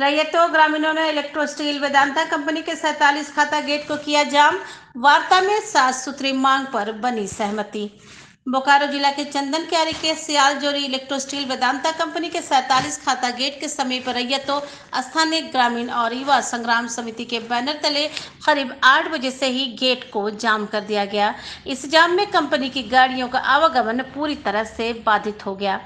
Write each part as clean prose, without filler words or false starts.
रैयतों ग्रामीणों ने इलेक्ट्रो स्टील वेदांता कंपनी के 47 खाता गेट को किया जाम। वार्ता में साफ सुथरी मांग पर बनी सहमति। बोकारो जिला के चंदन क्यारी के Siyaljori electro steel Vedanta company के 47 खाता गेट के समीप रैयतों, स्थानीय ग्रामीण और युवा संग्राम समिति के बैनर तले करीब 8 बजे से ही गेट को जाम कर दिया गया। इस जाम में कंपनी की गाड़ियों का आवागमन पूरी तरह से बाधित हो गया।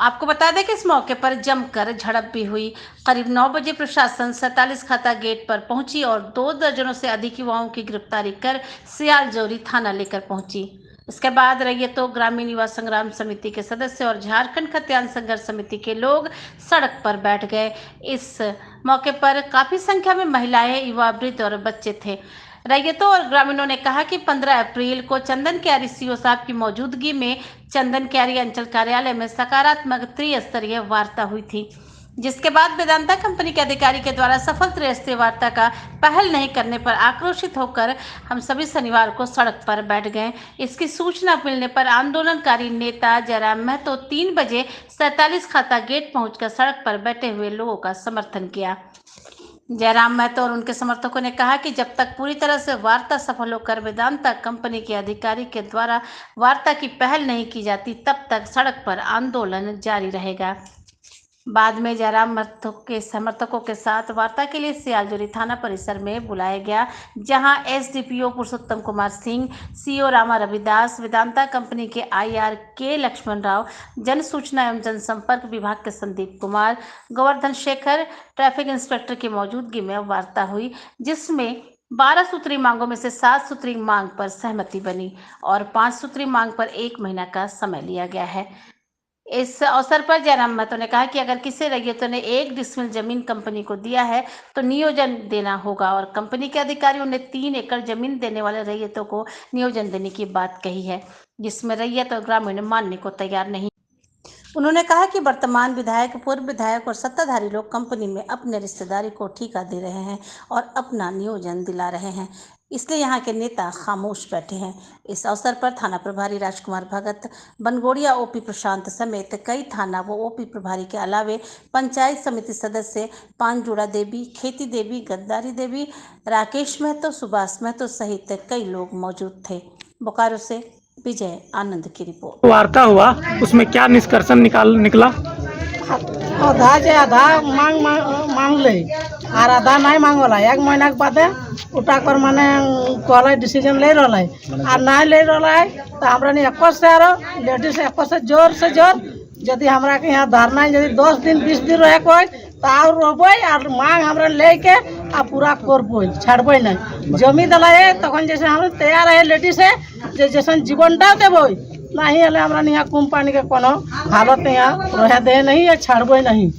आपको बता दें कि इस मौके पर जमकर झड़प भी हुई। करीब 9 बजे प्रशासन 47 खाता गेट पर पहुंची और 2 दर्जनों से अधिक युवाओं की गिरफ्तारी कर सियालजोरी थाना लेकर पहुंची। इसके बाद रैयतों, ग्रामीण युवा संग्राम समिति के सदस्य और झारखंड खाद्यान्न संघर्ष समिति के लोग सड़क पर बैठ गए। इस मौके पर काफी संख्या में महिलाएं, युवा, वृद्ध और बच्चे थे। रैयतों और ग्रामीणों ने कहा कि 15 अप्रैल को चंदन क्यारी सीओ साहब की मौजूदगी में चंदन क्यारी अंचल कार्यालय में सकारात्मक त्रिस्तरीय वार्ता हुई थी, जिसके बाद वेदांता कंपनी के अधिकारी के द्वारा सफल त्रिस्तरीय वार्ता का पहल नहीं करने पर आक्रोशित होकर हम सभी शनिवार को सड़क पर बैठ गए। इसकी सूचना मिलने पर आंदोलनकारी नेता जयराम महतो 3 बजे 47 खाता गेट पहुंचकर सड़क पर बैठे हुए लोगों का समर्थन किया। जयराम महतो और उनके समर्थकों ने कहा कि जब तक पूरी तरह से वार्ता सफल होकर वेदांता कंपनी के अधिकारी के द्वारा वार्ता की पहल नहीं की जाती, तब तक सड़क पर आंदोलन जारी रहेगा। बाद में जयराम महतो के समर्थकों के साथ वार्ता के लिए सियालजोरी थाना परिसर में बुलाया गया, जहां एसडीपीओ पुरुषोत्तम कुमार सिंह, सीओ रामा रविदास, वेदांता कंपनी के आईआर के लक्ष्मण राव, जन सूचना एवं जनसंपर्क विभाग के संदीप कुमार, गोवर्धन शेखर, ट्रैफिक इंस्पेक्टर की मौजूदगी में वार्ता हुई, जिसमें 12 सूत्री मांगों में से 7 सूत्री मांग पर सहमति बनी और 5 सूत्री मांग पर 1 महीना का समय लिया गया है। इस अवसर पर जयराम महतो ने कहा कि अगर किसी रैयतों ने 1 डिसमिल जमीन कंपनी को दिया है तो नियोजन देना होगा और कंपनी के अधिकारियों ने 3 एकड़ जमीन देने वाले रैयतों को नियोजन देने की बात कही है, जिसमें रैयत और ग्रामीण मानने को तैयार नहीं। उन्होंने कहा कि वर्तमान विधायक, पूर्व विधायक और सत्ताधारी लोग कंपनी में अपने रिश्तेदारी को ठेका दे रहे हैं और अपना नियोजन दिला रहे हैं, इसलिए यहाँ के नेता खामोश बैठे हैं। इस अवसर पर थाना प्रभारी राजकुमार भगत, बनगोड़िया ओपी प्रशांत समेत कई थाना व ओपी प्रभारी के अलावे पंचायत समिति सदस्य पानजोड़ा देवी, खेती देवी, गद्दारी देवी, राकेश महतो, सुभाष महतो सहित कई लोग मौजूद थे। बोकारो से विजय आनंद की रिपोर्ट। वार्ता हुआ, उसमें क्या निष्कर्षण निकला? आधा जे आधा मांग ले और आधा नहीं मांगला। 1 महीना के बाद उठा कर माने कहल डिसीजन ले रहा है और नहीं ले रहा है तो हमरा नहीं एक से लेडीज एक से जोर यदि हमरा के यहाँ धरना यदि 10 दिन 20 दिन रहे कोई तो और रोबे और मांग हमरा लेके आ पूरा करबे, छाड़बे नहीं। जमी दिला है तक जैसे हम तैयार है लेडीज है जैसे जीवनटा देवे नहीं हले हमरा यहाँ कंपनी के कोनो हालत यहाँ रहे दे नहीं है, छाड़बे नहीं।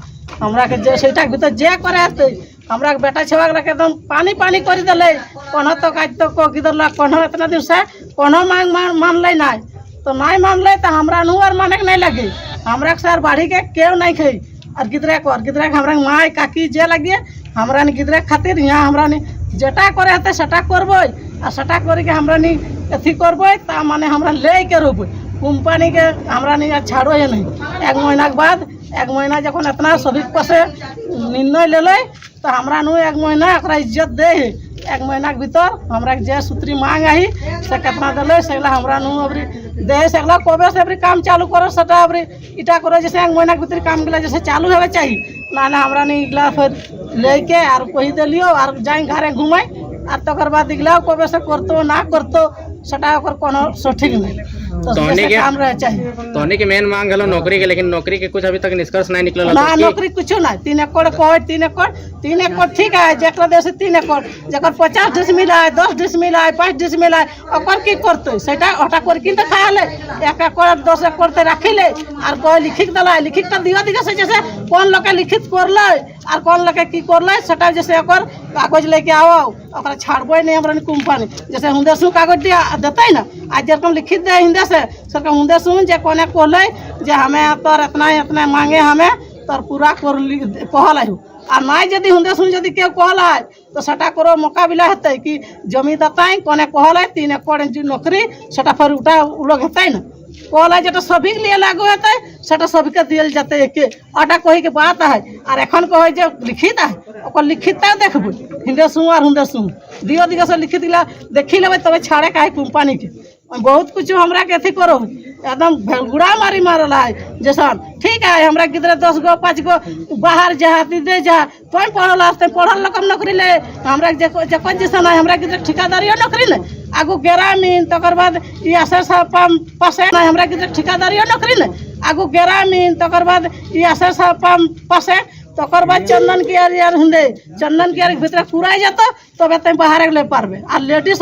हमरा के जैसे भीतर जे करे हमरा के बेटा छेवा के एकदम पानी कर दिले कोनो तो आज तो को किधर ला कोनो इतना दिन से कोनो मांग मान ले नहीं तो नहीं मान ले तो हमरा नु और माने नहीं लगे। हमरा के सर बाढ़ी के केव नहीं खई और गिदरा हमरा माई काकी जे लगे हमरा ने गिदरा खातिर यहाँ हमरा ने जेटा करे हते सटा करबे और सटा करे के हमरा ने अथी करबे ता माने हमरा ले के रोबे कंपनी के हमरा ने छाड़ो है नहीं। 1 महीना के बाद 1 महीना जखन इतना सभी से निर्णय ले ले तो हमरा नु 1 महीना एकरा इज्जत दे है। 1 महीना के भीतर हमरा जे सूत्री मांग आई से कितना दिले सेला हमरा नु अबरी दे सेला कोबे से अबरी काम चालू करो सटा अबरी इटा करो जैसे 1 महीना के भीतर काम गेला जैसे चालू होवे चाहिए ना हमरा ने इगला फिर लेके और कोई दिलियो और जाई घरे घुमाई और तकर बाद इगला कोबे से करतो ना करतो सटा ओकर कोनो सठिक नहीं तोने के काम रहे चाहिए। तोने के मेन मांग हलो नौकरी के, लेकिन नौकरी के कुछ अभी तक निष्कर्ष नहीं निकला ना नौकरी कुछ ना। 3 एकड़ कोई 3 एकड़ ठीक है जकरा देश 3 एकड़ जकर 50 डिसमिल है, 10 डिसमिल है, 5 डिसमिल है ओकर की करते सेटा ओटा कर किन खा ले 1 एकड़ 10 एकड़ ते राखी ले और कोई लिखित दला लिखित कर दिया दिगा से जैसे कौन लोग लिखित कर ले और कौन लोग की कर ले सेटा जैसे ओकर कागज लेके आओ ओकरा छाड़बे नहीं हमरा कंपनी जैसे हुंदे सु कागज दिया देते ना आज जरकम लिखित दे हिंदे से सरकार हुंदे सुन जे कोने कहले जे हमें तोर इतना मांगे हमें तोर पूरा कर कहल है और नहीं यदि हुंदे सुन यदि क्यों कहल है तो सटा करो मुकाबला हेतै कि जमी दताई कोने कहल है 3 एकड़ नौकरी सटा फिर उठा लोग हेतै ना कहला जेटा सभी के लिए लागू होता है सेटा सभी के दियल जाते है के अटा कही के बात है और एखन कहे जे लिखित है ओकर लिखितता देखबो हिंदे सुन और हुंदे सुन दियो दियो से लिखित ला देखी लेबे तबे छाड़े काहे कंपनी के बहुत कुछ हमरा के अथी करो एकदम भेलगुड़ा मारी मारला है जैसा ठीक है हमरा किधर 10 गो 5 गो बाहर जा दे जा तो पढ़ल आस्ते पढ़ल लोग नौकरी ले हमरा जकन जैसा ना हमरा किधर ठेकेदारी नौकरी ले आगू ग्रामीण तकर बाद ई एसएस पंप पसे ना हमरा किधर ठेकेदारी नौकरी ले आगू ग्रामीण तकर बाद ई एसएस पंप पसे तकर बाद चंदन के यार हुंदे चंदन के यार भीतर पूरा जाता तबे तय बाहर ले पारबे आ लेडीज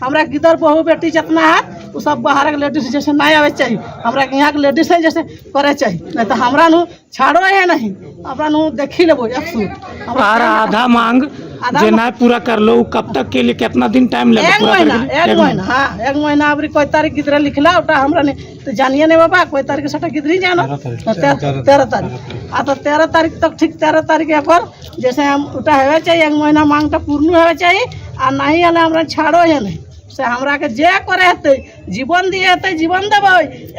हमरा किधर बहू बेटी जितना है वो सब बाहर के लेडीज जैसे नहीं आवे चाहिए हमरा के यहाँ के लेडीज है जैसे करे चाहिए नहीं तो हमरा नु छाड़ो है नहीं हमरा नु देखी लेबो एक सूट और आधा मांग जे ना पूरा कर लो कब तक के लिए कितना दिन टाइम लगे एक महीना हाँ 1 महीना अबरी कोई तारीख किधर लिखला ओटा हमरा ने तो जानिए नहीं बाबा कोई तारीख सटा किधर जाना 13 तारीख आ तो 13 तारीख तक ठीक 13 तारीख पर जैसे हम उठा हेवे चाहिए 1 महीना मांग तो पूर्ण हेवे चाहिए आ नहीं आले हमरा छाड़ो है नहीं से हमरा के जे करे हेते जीवन दिए हेते जीवन देबे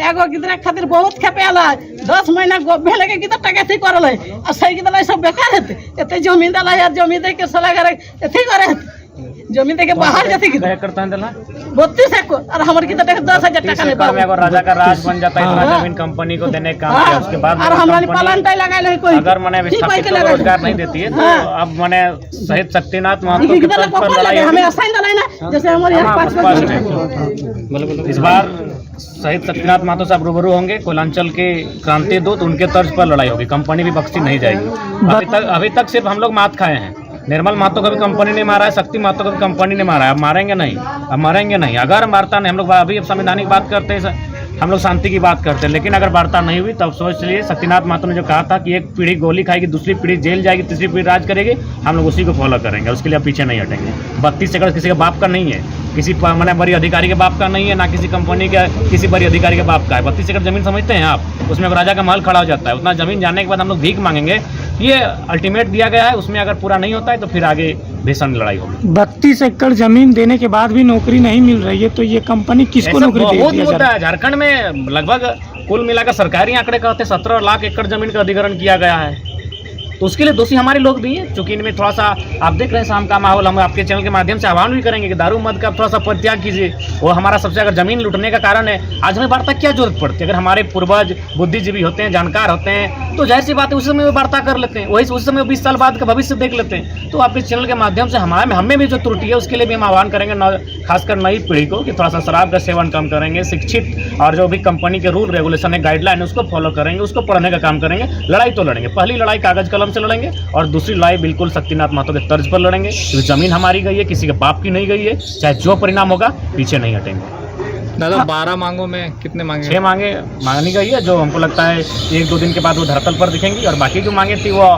एगो गिदरा खातिर बहुत खेपेला 10 महीना भेले के गिदर टका थी करल है आ सही गिदर सब बेकार हेते एते जमीन दला यार जमीन दे के सला करे एथी करे जमीन दे के बाहर जती गिदर करता है दला 32 एक और हमर गिदर 10,000 टका नहीं पावे अगर राजा का राज बन जाता है इतना जमीन कंपनी को देने का काम किया उसके बाद और हमरा पालन टाई लगा ले कोई अगर मैंने विस्थापित को रोजगार नहीं देती है तो अब मैंने शहीद शक्तिनाथ महतो के तर्ज पर लड़ाई हमें असाइन दलाई ना जैसे हमारे यहाँ 5 इस बार शहीद शक्तिनाथ महतो साहब रूबरू होंगे कोयलांचल के क्रांति दूत उनके तर्ज पर लड़ाई होगी कंपनी भी बख्शी नहीं जाएगी अभी तक सिर्फ हम लोग मात खाए हैं निर्मल महतो का भी कंपनी ने मारा है शक्ति महतो का भी कंपनी ने मारा है अब मारेंगे नहीं अब मारेंगे नहीं अगर वार्ता नहीं हम लोग अभी संवैधानिक बात करते हैं हम लोग शांति की बात करते हैं लेकिन अगर वार्ता नहीं हुई तब सोच लिए शक्तिनाथ महतो ने जो कहा था कि एक पीढ़ी गोली खाएगी दूसरी पीढ़ी जेल जाएगी तीसरी पीढ़ी राज करेगी हम लोग उसी को फॉलो करेंगे उसके लिए पीछे नहीं हटेंगे 32 एकड़ किसी के बाप का नहीं है किसी मैंने बड़ी अधिकारी के बाप का नहीं है ना किसी कंपनी के किसी बड़ी अधिकारी के बाप का है 32 एकड़ जमीन समझते हैं आप उसमें राजा का महल खड़ा हो जाता है उतना जमीन जाने के बाद हम लोग भीख मांगेंगे ये अल्टीमेट दिया गया है उसमें अगर पूरा नहीं होता है तो फिर आगे भीषण लड़ाई होगी 32 एकड़ जमीन देने के बाद भी नौकरी नहीं मिल रही है तो ये कंपनी किसको नौकरी देगी बहुत मुद्दा है झारखंड में लगभग कुल मिलाकर सरकारी आंकड़े कहते हैं 17 लाख एकड़ जमीन का अधिग्रहण किया गया है तो उसके लिए दोषी हमारे लोग भी हैं चूंकि इनमें थोड़ा सा आप देख रहे हैं शाम का माहौल हम आपके चैनल के माध्यम से आह्वान भी करेंगे कि दारू मद का थोड़ा सा परित्याग कीजिए वो हमारा सबसे अगर जमीन लूटने का कारण है आज हमें वार्ता क्या जरूरत पड़ती है अगर हमारे पूर्वज बुद्धिजीवी होते हैं जानकार होते हैं तो जाहिर सी बात है उस समय वो वार्ता कर लेते हैं वही उस समय 20 साल बाद का भविष्य देख लेते हैं तो आपके चैनल के माध्यम से हमें भी जो त्रुटि है उसके लिए भी हम आह्वान करेंगे खासकर नई पीढ़ी को कि थोड़ा सा शराब का सेवन कम करेंगे शिक्षित और जो भी कंपनी के रूल रेगुलेशन है गाइडलाइन उसको फॉलो करेंगे उसको पढ़ने का काम करेंगे लड़ाई तो लड़ेंगे पहली लड़ाई कागज कलम से लड़ेंगे और दूसरी लड़ाई बिल्कुल शक्तिनाथ महतो के तर्ज पर लड़ेंगे क्योंकि जमीन हमारी गई है किसी के बाप की नहीं गई है चाहे जो परिणाम होगा पीछे नहीं हटेंगे दादा 12 मांगों में कितने मांगे 6 मांगे मांगनी गई है जो हमको लगता है 1-2 दिन के बाद वो धरातल पर दिखेंगी और बाकी जो मांगे थी वो